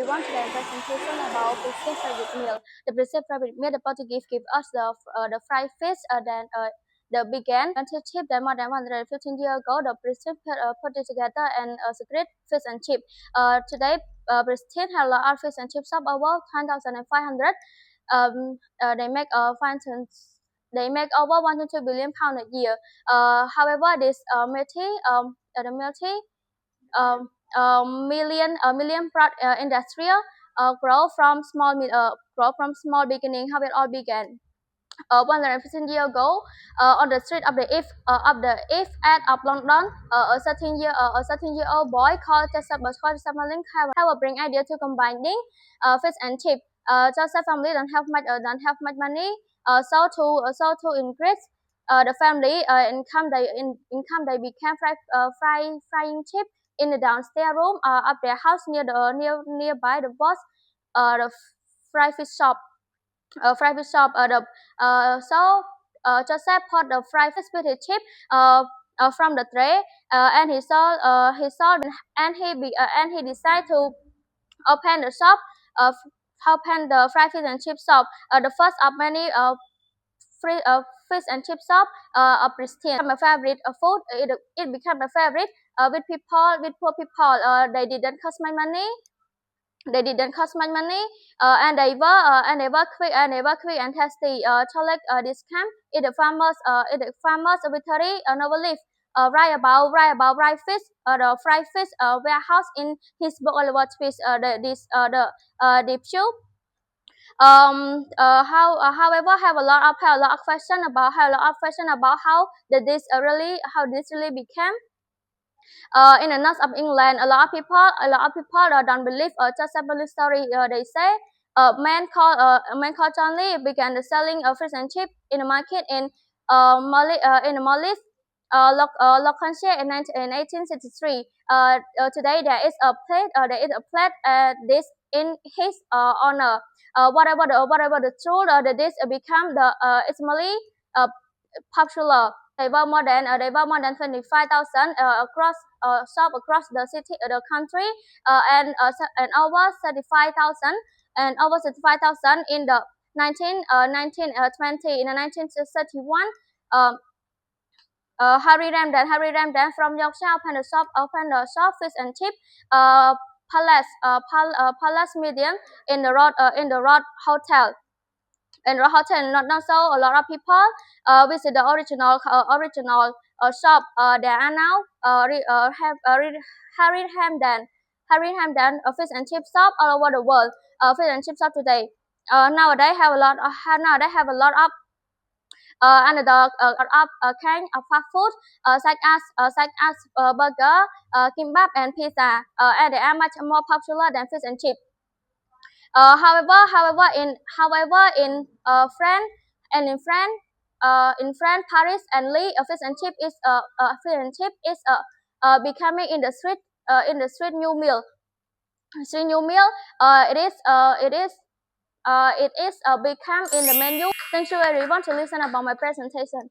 everyone. Today presentation about perceived favorite meal. The perceived favorite meal, the Portuguese give us the fried fish. The began chip that more than 115 years ago. The perceived put it together and secret fish and chip. Today perceived have a lot of fish and chip shop over 1,500. They make they make over 1.2 billion pound a year. However, this the multi million industrial grow from small beginning. How it all began. 115 years ago, on the street of the East End of London, a 13-year-old boy called Joseph Summerlin have a brilliant idea to combining fish and chip. Joseph family don't have much money, so to increase the family income, they became frying chip in the downstairs room of their house nearby the fry fish shop. Fried fish shop. Joseph put the fried fish with his chip from the tray, and he decided to open the shop, uh, open the fried fish and chip shop, the first of many fish and chip shop of Christian. Became a favorite food. It became a favorite with poor people. They didn't cost my money. They didn't cost much money, and they were quick and tasty. Chocolate this camp is the famous victory novelist. Write fish, the fried fish warehouse in his book Oliver Twist. The show. However, have a lot of question about how how this really became. In the north of England, a lot of people don't believe Joseph Bell's story. They say a man called John Lee began selling fish and chips in the market in Mollis, Lancashire in 1863. Today there is a plate this in his honor. Whatever the truth, the dish became extremely popular. There were more than 25,000 across the city, the country, and over 35,000 in the 1920. In the 1931, Harry Ramdan from Yorkshire opened a shop fish and chip Palace Medium in the Road Hotel. And not so a lot of people visit the original shop. There are now Harry Hamdan fish and chip shop all over the world. Fish and chip shop today. Nowadays have a lot of kind of fast food such as burger, kimbap, and pizza. And they are much more popular than fish and chip. In France, Paris, and Lille, fish and chip is becoming in the street new meal. Street new meal. It is become in the menu. Thank you everyone to listen about my presentation.